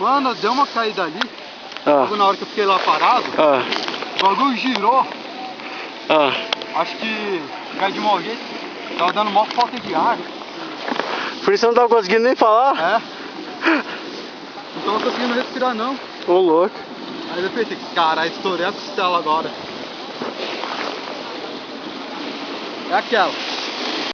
Mano, deu uma caída ali. Ah. Na hora que eu fiquei lá parado, Ah. o bagulho girou. Ah. Acho que caiu de mau jeito. Tava dando maior falta de ar. Por isso eu não tava conseguindo nem falar? É. Não tava conseguindo respirar não. Ô louco. Aí eu pensei, caralho, estourei a costela agora. É aquela.